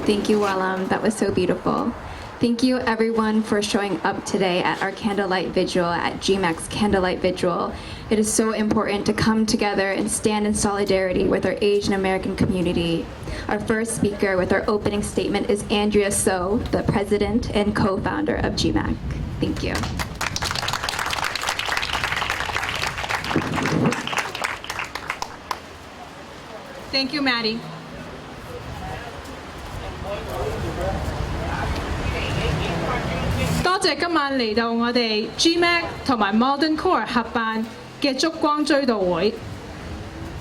Thank you, Walam. That was so beautiful. Thank you, everyone, for showing up today at our Candlelight Vigil, at GMAC's Candlelight Vigil. It is so important to come together and stand in solidarity with our Asian American community. Our first speaker with our opening statement is Andrea So, the president and co-founder of GMAC. Thank you. Thank you, Maddie.多謝今晚嚟到我哋 GMAC 同埋 Modern Core 合辦嘅燭光追悼會。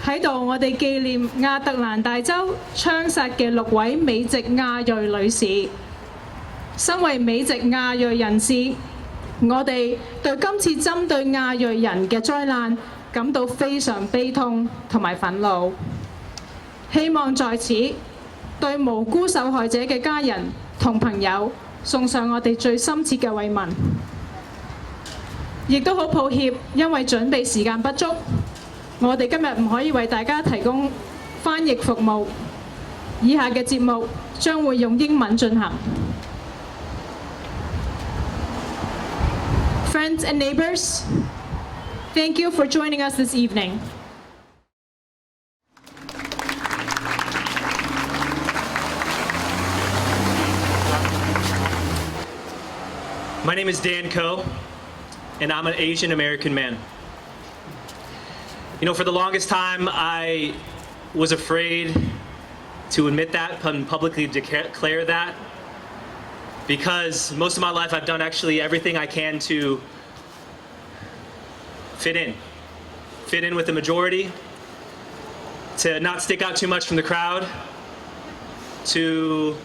喺度我哋紀念亞特蘭大州槍殺嘅6位美籍亞裔女士。身為美籍亞裔人士，我哋對今次針對亞裔人嘅災難感到非常悲痛同埋憤怒。希望在此對無辜受害者嘅家人同朋友送上我哋最深切嘅慰問，亦都好抱歉，因為準備時間不足，我哋今日唔可以為大家提供翻譯服務。以下嘅節目將會用英文進行。Friends and neighbors, thank you for joining us this evening. My name is Dan Ko, and I'm an Asian American man. You know, for the longest time, I was afraid to admit that and publicly declare that, because most of my life I've done actually everything I can to fit in with the majority, to not stick out too much from the crowd, to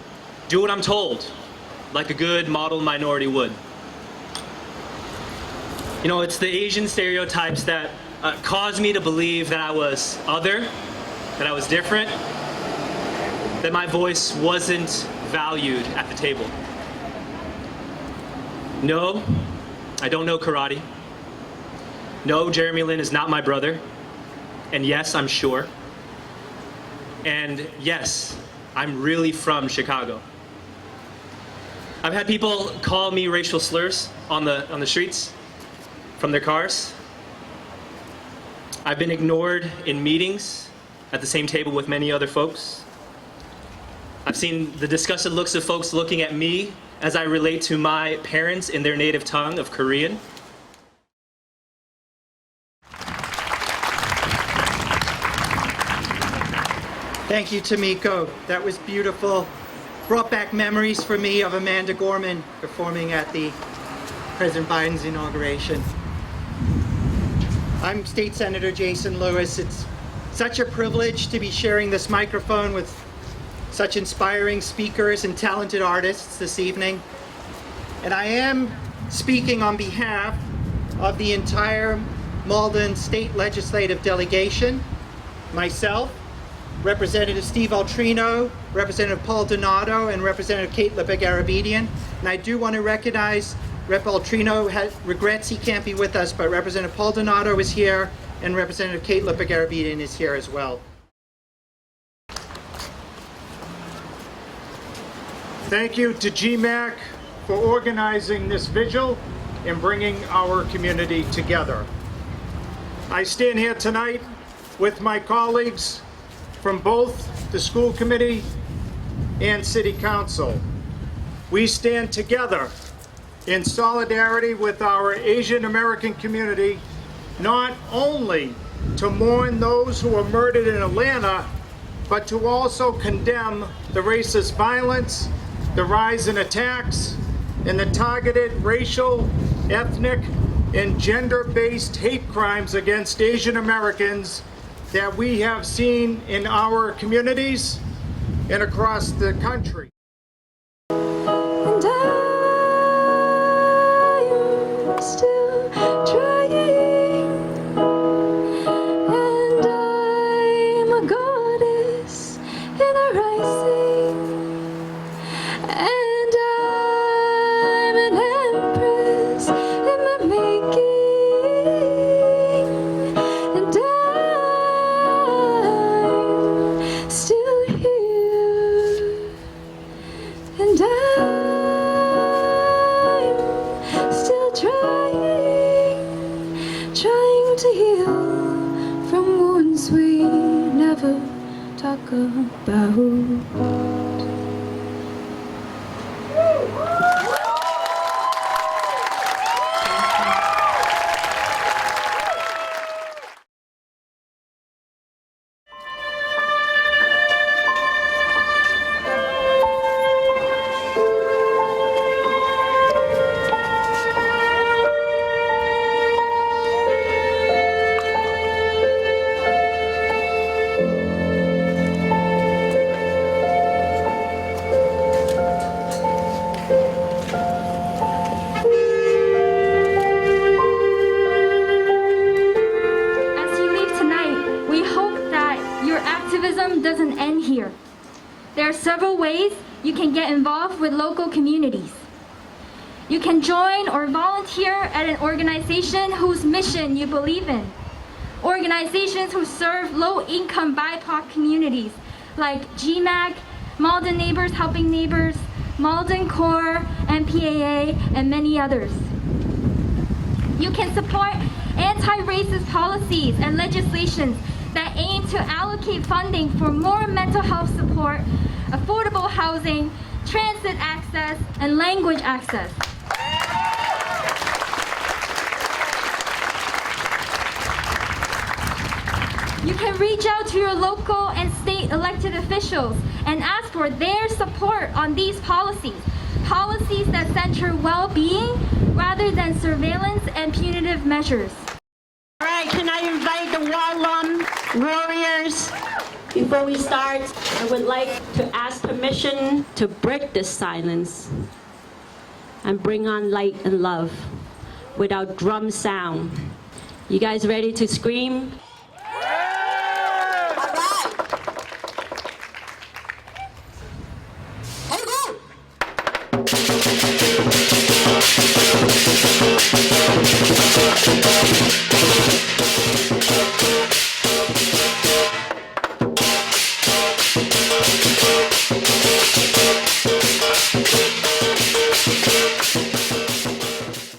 do what I'm told, like a good model minority would. You know, it's the Asian stereotypes that caused me to believe that I was other, that I was different, that my voice wasn't valued at the table. No, I don't know karate. No, Jeremy Lin is not my brother. And yes, I'm sure. And yes, I'm really from Chicago. I've had people call me racial slurs on the streets from their cars. I've been ignored in meetings at the same table with many other folks. I've seen the disgusted looks of folks looking at me as I relate to my parents in their native tongue of Korean. Thank you, Tamiko. That was beautiful. Brought back memories for me of Amanda Gorman performing at the President Biden's inauguration. I'm State Senator Jason Lewis. It's such a privilege to be sharing this microphone with such inspiring speakers and talented artists this evening. And I am speaking on behalf of the entire Malden State Legislative Delegation, myself, Representative Steve Altrino, Representative Paul Donato, and Representative Kate Lippick-Arabedian. And I do want to recognize Rep. Altrino regrets he can't be with us, but Representative Paul Donato is here, and Representative Kate Lippick-Arabedian is here as well. Thank you to GMAC for organizing this vigil and bringing our community together. I stand here tonight with my colleagues from both the school committee and city council. We stand together in solidarity with our Asian American community, not only to mourn those who were murdered in Atlanta, but to also condemn the racist violence, the rise in attacks, and the targeted racial, ethnic, and gender-based hate crimes against Asian Americans that we have seen in our communities and across the country. And I'm still trying, and I'm a goddess in a rising, and I'm an empress in the making, and I'm still here. several ways you can get involved with local communities. You can join or volunteer at an organization whose mission you believe in. Organizations who serve low-income BIPOC communities like GMAC, Malden Neighbors Helping Neighbors, Malden Corps, MPAA, and many others. You can support anti-racist policies and legislations that aim to allocate funding for more mental health support, affordable housing, transit access, and language access. You can reach out to your local and state elected officials and ask for their support on these policies, policies that center well-being rather than surveillance and punitive measures. All right, can I invite the Wallam warriors? Before we start, I would like to ask permission to break this silence and bring on light and love without drum sound. You guys ready to scream?